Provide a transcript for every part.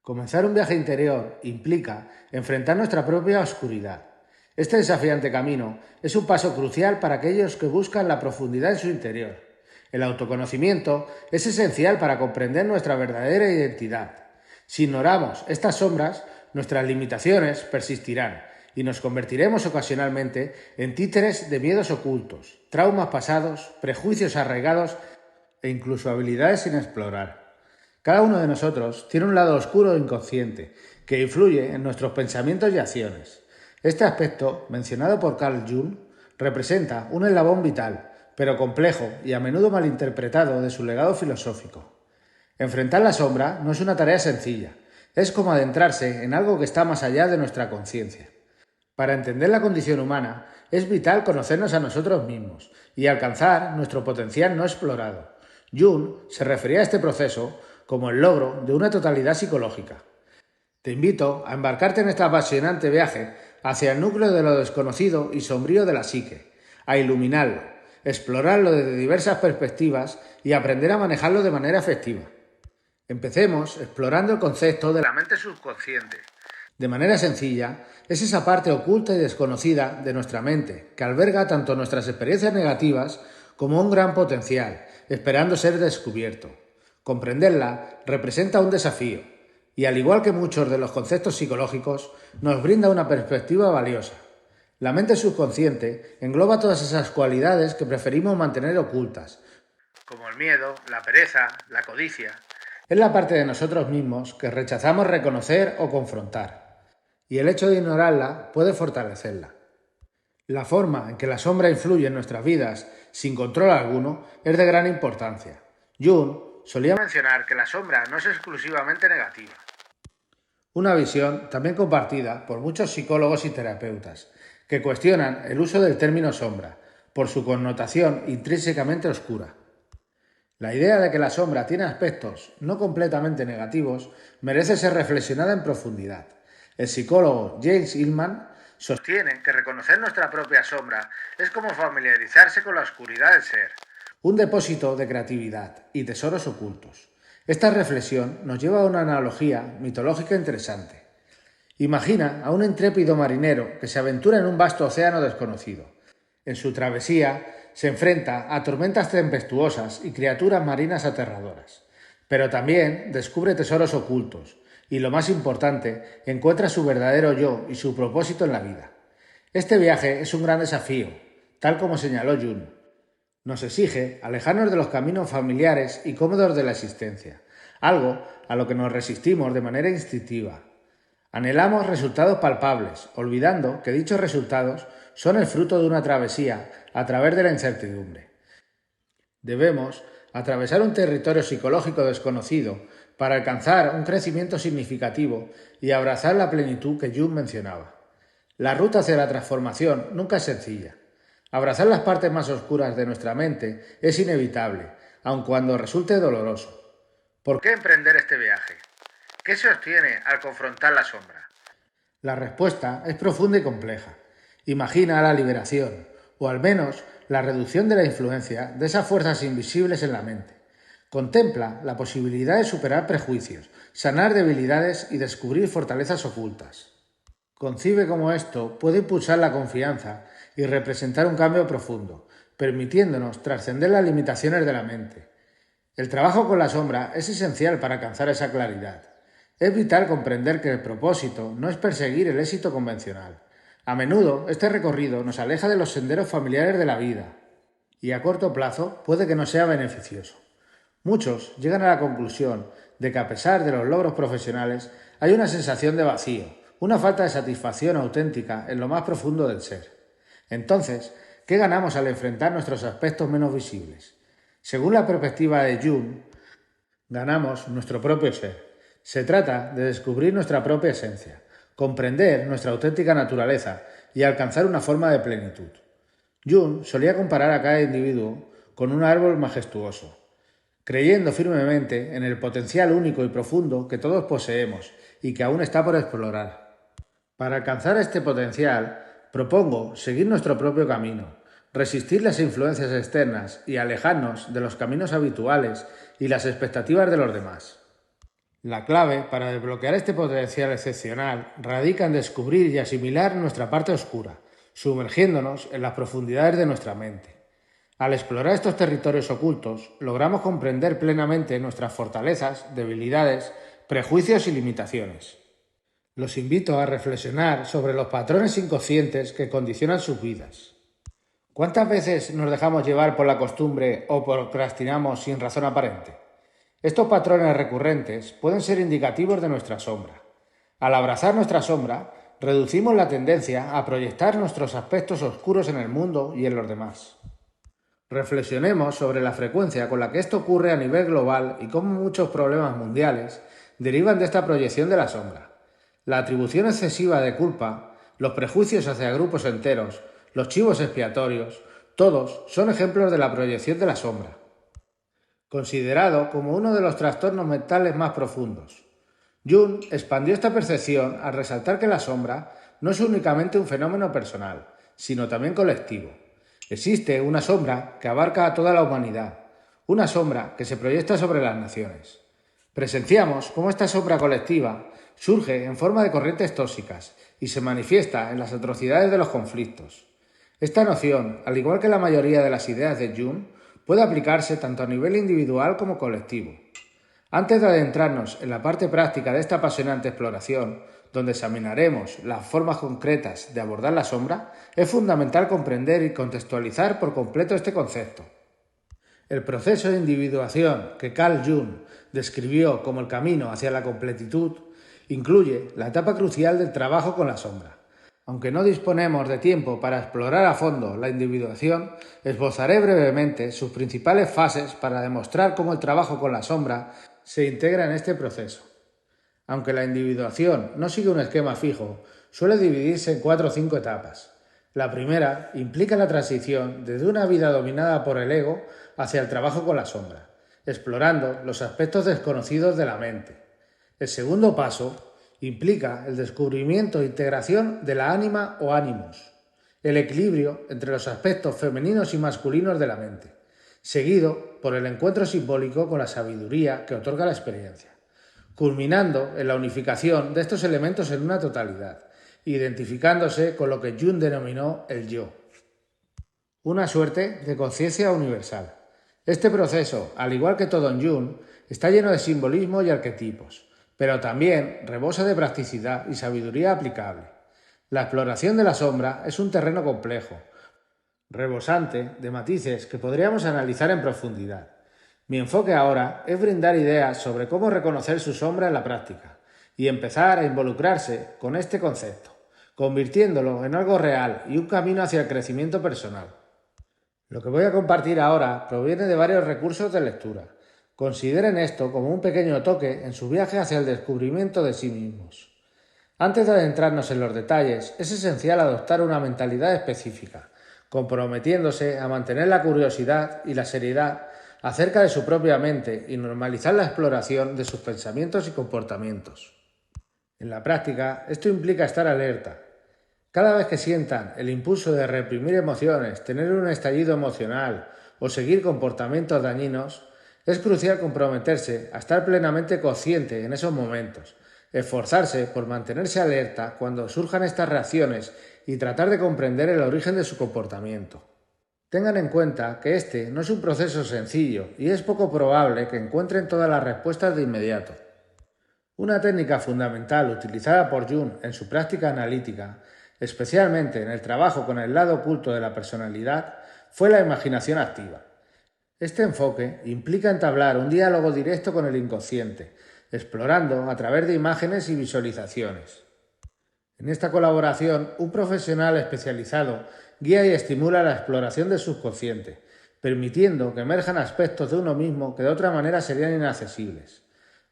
Comenzar un viaje interior implica enfrentar nuestra propia oscuridad. Este desafiante camino es un paso crucial para aquellos que buscan la profundidad en su interior. El autoconocimiento es esencial para comprender nuestra verdadera identidad. Si ignoramos estas sombras, nuestras limitaciones persistirán y nos convertiremos ocasionalmente en títeres de miedos ocultos, traumas pasados, prejuicios arraigados e incluso habilidades sin explorar. Cada uno de nosotros tiene un lado oscuro e inconsciente que influye en nuestros pensamientos y acciones. Este aspecto, mencionado por Carl Jung, representa un eslabón vital, pero complejo y a menudo malinterpretado de su legado filosófico. Enfrentar la sombra no es una tarea sencilla, es como adentrarse en algo que está más allá de nuestra conciencia. Para entender la condición humana, es vital conocernos a nosotros mismos y alcanzar nuestro potencial no explorado. Jung se refería a este proceso como el logro de una totalidad psicológica. Te invito a embarcarte en este apasionante viaje hacia el núcleo de lo desconocido y sombrío de la psique, a iluminarlo, explorarlo desde diversas perspectivas y aprender a manejarlo de manera efectiva. Empecemos explorando el concepto de la mente subconsciente. De manera sencilla, es esa parte oculta y desconocida de nuestra mente que alberga tanto nuestras experiencias negativas como un gran potencial, esperando ser descubierto. Comprenderla representa un desafío y, al igual que muchos de los conceptos psicológicos, nos brinda una perspectiva valiosa. La mente subconsciente engloba todas esas cualidades que preferimos mantener ocultas, como el miedo, la pereza, la codicia. Es la parte de nosotros mismos que rechazamos reconocer o confrontar, y el hecho de ignorarla puede fortalecerla. La forma en que la sombra influye en nuestras vidas, sin control alguno, es de gran importancia. Jung solía mencionar que la sombra no es exclusivamente negativa. Una visión también compartida por muchos psicólogos y terapeutas, que cuestionan el uso del término sombra, por su connotación intrínsecamente oscura. La idea de que la sombra tiene aspectos no completamente negativos merece ser reflexionada en profundidad. El psicólogo James Hillman sostiene que reconocer nuestra propia sombra es como familiarizarse con la oscuridad del ser, un depósito de creatividad y tesoros ocultos. Esta reflexión nos lleva a una analogía mitológica interesante. Imagina a un intrépido marinero que se aventura en un vasto océano desconocido. En su travesía se enfrenta a tormentas tempestuosas y criaturas marinas aterradoras, pero también descubre tesoros ocultos y, lo más importante, encuentra su verdadero yo y su propósito en la vida. Este viaje es un gran desafío, tal como señaló Jung. Nos exige alejarnos de los caminos familiares y cómodos de la existencia, algo a lo que nos resistimos de manera instintiva. Anhelamos resultados palpables, olvidando que dichos resultados son el fruto de una travesía a través de la incertidumbre. Debemos atravesar un territorio psicológico desconocido para alcanzar un crecimiento significativo y abrazar la plenitud que Jung mencionaba. La ruta hacia la transformación nunca es sencilla. Abrazar las partes más oscuras de nuestra mente es inevitable, aun cuando resulte doloroso. ¿Por qué emprender este viaje? ¿Qué se obtiene al confrontar la sombra? La respuesta es profunda y compleja. Imagina la liberación, o al menos la reducción de la influencia de esas fuerzas invisibles en la mente. Contempla la posibilidad de superar prejuicios, sanar debilidades y descubrir fortalezas ocultas. Concibe cómo esto puede impulsar la confianza y representar un cambio profundo, permitiéndonos trascender las limitaciones de la mente. El trabajo con la sombra es esencial para alcanzar esa claridad. Es vital comprender que el propósito no es perseguir el éxito convencional. A menudo, este recorrido nos aleja de los senderos familiares de la vida y a corto plazo puede que no sea beneficioso. Muchos llegan a la conclusión de que a pesar de los logros profesionales hay una sensación de vacío, una falta de satisfacción auténtica en lo más profundo del ser. Entonces, ¿qué ganamos al enfrentar nuestros aspectos menos visibles? Según la perspectiva de Jung, ganamos nuestro propio ser. Se trata de descubrir nuestra propia esencia, comprender nuestra auténtica naturaleza y alcanzar una forma de plenitud. Jung solía comparar a cada individuo con un árbol majestuoso, creyendo firmemente en el potencial único y profundo que todos poseemos y que aún está por explorar. Para alcanzar este potencial, propongo seguir nuestro propio camino, resistir las influencias externas y alejarnos de los caminos habituales y las expectativas de los demás. La clave para desbloquear este potencial excepcional radica en descubrir y asimilar nuestra parte oscura, sumergiéndonos en las profundidades de nuestra mente. Al explorar estos territorios ocultos, logramos comprender plenamente nuestras fortalezas, debilidades, prejuicios y limitaciones. Los invito a reflexionar sobre los patrones inconscientes que condicionan sus vidas. ¿Cuántas veces nos dejamos llevar por la costumbre o procrastinamos sin razón aparente? Estos patrones recurrentes pueden ser indicativos de nuestra sombra. Al abrazar nuestra sombra, reducimos la tendencia a proyectar nuestros aspectos oscuros en el mundo y en los demás. Reflexionemos sobre la frecuencia con la que esto ocurre a nivel global y cómo muchos problemas mundiales derivan de esta proyección de la sombra. La atribución excesiva de culpa, los prejuicios hacia grupos enteros, los chivos expiatorios, todos son ejemplos de la proyección de la sombra, considerado como uno de los trastornos mentales más profundos. Jung expandió esta percepción al resaltar que la sombra no es únicamente un fenómeno personal, sino también colectivo. Existe una sombra que abarca a toda la humanidad, una sombra que se proyecta sobre las naciones. Presenciamos cómo esta sombra colectiva surge en forma de corrientes tóxicas y se manifiesta en las atrocidades de los conflictos. Esta noción, al igual que la mayoría de las ideas de Jung, puede aplicarse tanto a nivel individual como colectivo. Antes de adentrarnos en la parte práctica de esta apasionante exploración, donde examinaremos las formas concretas de abordar la sombra, es fundamental comprender y contextualizar por completo este concepto. El proceso de individuación que Carl Jung describió como el camino hacia la completitud incluye la etapa crucial del trabajo con la sombra. Aunque no disponemos de tiempo para explorar a fondo la individuación, esbozaré brevemente sus principales fases para demostrar cómo el trabajo con la sombra se integra en este proceso. Aunque la individuación no sigue un esquema fijo, suele dividirse en 4 o 5 etapas. La primera implica la transición desde una vida dominada por el ego hacia el trabajo con la sombra, explorando los aspectos desconocidos de la mente. El segundo paso implica el descubrimiento e integración de la ánima o ánimos, el equilibrio entre los aspectos femeninos y masculinos de la mente, seguido por el encuentro simbólico con la sabiduría que otorga la experiencia, culminando en la unificación de estos elementos en una totalidad, identificándose con lo que Jung denominó el yo. Una suerte de conciencia universal. Este proceso, al igual que todo en Jung, está lleno de simbolismo y arquetipos, pero también rebosa de practicidad y sabiduría aplicable. La exploración de la sombra es un terreno complejo, rebosante de matices que podríamos analizar en profundidad. Mi enfoque ahora es brindar ideas sobre cómo reconocer su sombra en la práctica y empezar a involucrarse con este concepto, convirtiéndolo en algo real y un camino hacia el crecimiento personal. Lo que voy a compartir ahora proviene de varios recursos de lectura. Consideren esto como un pequeño toque en su viaje hacia el descubrimiento de sí mismos. Antes de adentrarnos en los detalles, es esencial adoptar una mentalidad específica, comprometiéndose a mantener la curiosidad y la seriedad acerca de su propia mente y normalizar la exploración de sus pensamientos y comportamientos. En la práctica, esto implica estar alerta. Cada vez que sientan el impulso de reprimir emociones, tener un estallido emocional o seguir comportamientos dañinos, es crucial comprometerse a estar plenamente consciente en esos momentos, esforzarse por mantenerse alerta cuando surjan estas reacciones y tratar de comprender el origen de su comportamiento. Tengan en cuenta que este no es un proceso sencillo y es poco probable que encuentren todas las respuestas de inmediato. Una técnica fundamental utilizada por Jung en su práctica analítica, especialmente en el trabajo con el lado oculto de la personalidad, fue la imaginación activa. Este enfoque implica entablar un diálogo directo con el inconsciente, explorando a través de imágenes y visualizaciones. En esta colaboración, un profesional especializado guía y estimula la exploración del subconsciente, permitiendo que emerjan aspectos de uno mismo que de otra manera serían inaccesibles.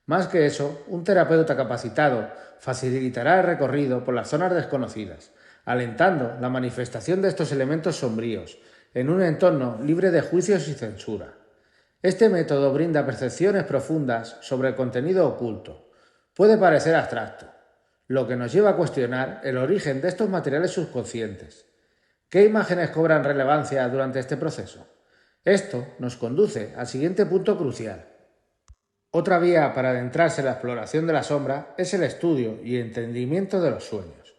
Más que eso, un terapeuta capacitado facilitará el recorrido por las zonas desconocidas, alentando la manifestación de estos elementos sombríos, en un entorno libre de juicios y censura. Este método brinda percepciones profundas sobre el contenido oculto. Puede parecer abstracto, lo que nos lleva a cuestionar el origen de estos materiales subconscientes. ¿Qué imágenes cobran relevancia durante este proceso? Esto nos conduce al siguiente punto crucial. Otra vía para adentrarse en la exploración de la sombra es el estudio y entendimiento de los sueños.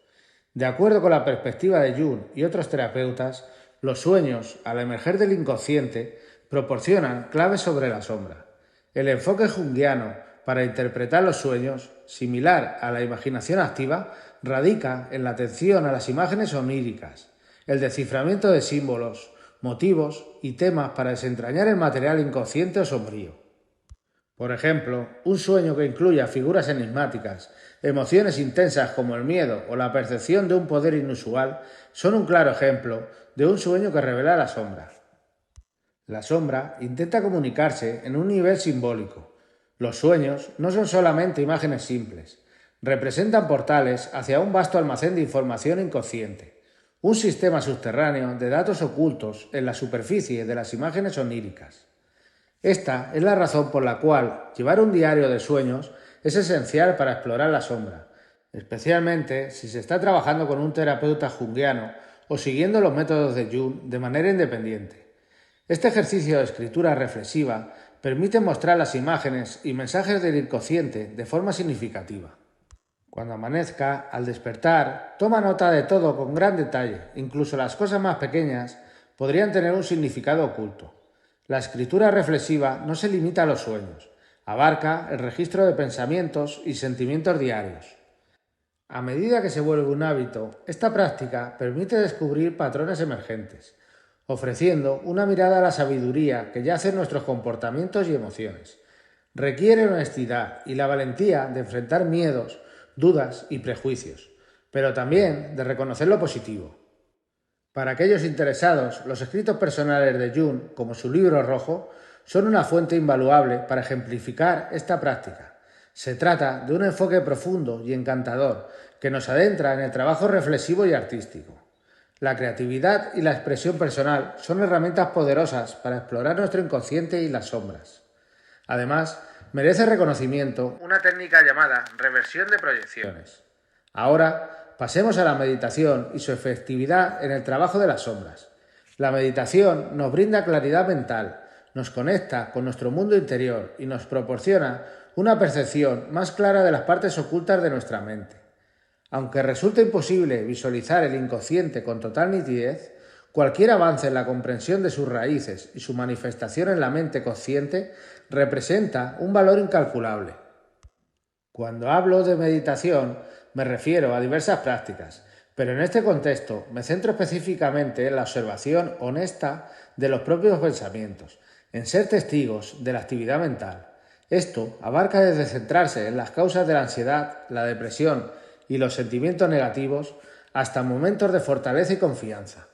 De acuerdo con la perspectiva de Jung y otros terapeutas, los sueños, al emerger del inconsciente, proporcionan claves sobre la sombra. El enfoque junguiano para interpretar los sueños, similar a la imaginación activa, radica en la atención a las imágenes oníricas, el desciframiento de símbolos, motivos y temas para desentrañar el material inconsciente o sombrío. Por ejemplo, un sueño que incluya figuras enigmáticas, emociones intensas como el miedo o la percepción de un poder inusual son un claro ejemplo de un sueño que revela la sombra. La sombra intenta comunicarse en un nivel simbólico. Los sueños no son solamente imágenes simples, representan portales hacia un vasto almacén de información inconsciente, un sistema subterráneo de datos ocultos en la superficie de las imágenes oníricas. Esta es la razón por la cual llevar un diario de sueños es esencial para explorar la sombra, especialmente si se está trabajando con un terapeuta junguiano o siguiendo los métodos de Jung de manera independiente. Este ejercicio de escritura reflexiva permite mostrar las imágenes y mensajes del inconsciente de forma significativa. Cuando amanezca, al despertar, toma nota de todo con gran detalle, incluso las cosas más pequeñas podrían tener un significado oculto. La escritura reflexiva no se limita a los sueños, abarca el registro de pensamientos y sentimientos diarios. A medida que se vuelve un hábito, esta práctica permite descubrir patrones emergentes, ofreciendo una mirada a la sabiduría que yace en nuestros comportamientos y emociones. Requiere honestidad y la valentía de enfrentar miedos, dudas y prejuicios, pero también de reconocer lo positivo. Para aquellos interesados, los escritos personales de Jung, como su libro rojo, son una fuente invaluable para ejemplificar esta práctica. Se trata de un enfoque profundo y encantador que nos adentra en el trabajo reflexivo y artístico. La creatividad y la expresión personal son herramientas poderosas para explorar nuestro inconsciente y las sombras. Además, merece reconocimiento una técnica llamada reversión de proyecciones. Ahora, pasemos a la meditación y su efectividad en el trabajo de las sombras. La meditación nos brinda claridad mental, nos conecta con nuestro mundo interior y nos proporciona una percepción más clara de las partes ocultas de nuestra mente. Aunque resulta imposible visualizar el inconsciente con total nitidez, cualquier avance en la comprensión de sus raíces y su manifestación en la mente consciente representa un valor incalculable. Cuando hablo de meditación, me refiero a diversas prácticas, pero en este contexto me centro específicamente en la observación honesta de los propios pensamientos, en ser testigos de la actividad mental. Esto abarca desde centrarse en las causas de la ansiedad, la depresión y los sentimientos negativos, hasta momentos de fortaleza y confianza.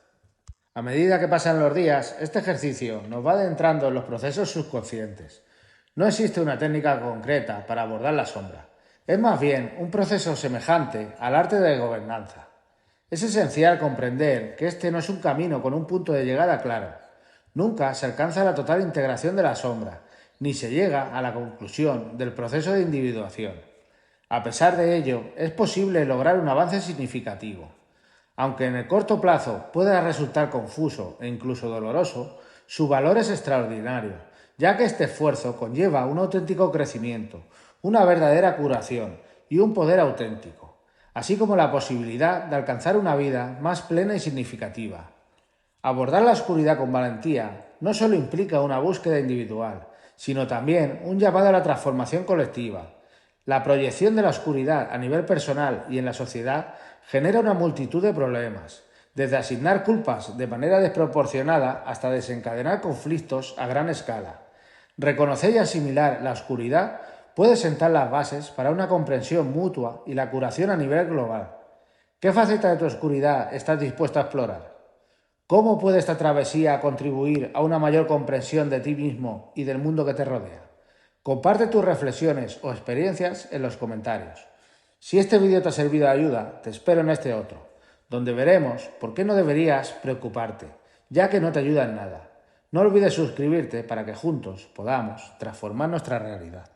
A medida que pasan los días, este ejercicio nos va adentrando en los procesos subconscientes. No existe una técnica concreta para abordar la sombra. Es más bien un proceso semejante al arte de gobernanza. Es esencial comprender que este no es un camino con un punto de llegada claro. Nunca se alcanza la total integración de la sombra, ni se llega a la conclusión del proceso de individuación. A pesar de ello, es posible lograr un avance significativo. Aunque en el corto plazo pueda resultar confuso e incluso doloroso, su valor es extraordinario, ya que este esfuerzo conlleva un auténtico crecimiento, una verdadera curación y un poder auténtico, así como la posibilidad de alcanzar una vida más plena y significativa. Abordar la oscuridad con valentía no solo implica una búsqueda individual, sino también un llamado a la transformación colectiva. La proyección de la oscuridad a nivel personal y en la sociedad genera una multitud de problemas, desde asignar culpas de manera desproporcionada hasta desencadenar conflictos a gran escala. Reconocer y asimilar la oscuridad puede sentar las bases para una comprensión mutua y la curación a nivel global. ¿Qué faceta de tu oscuridad estás dispuesto a explorar? ¿Cómo puede esta travesía contribuir a una mayor comprensión de ti mismo y del mundo que te rodea? Comparte tus reflexiones o experiencias en los comentarios. Si este vídeo te ha servido de ayuda, te espero en este otro, donde veremos por qué no deberías preocuparte, ya que no te ayuda en nada. No olvides suscribirte para que juntos podamos transformar nuestra realidad.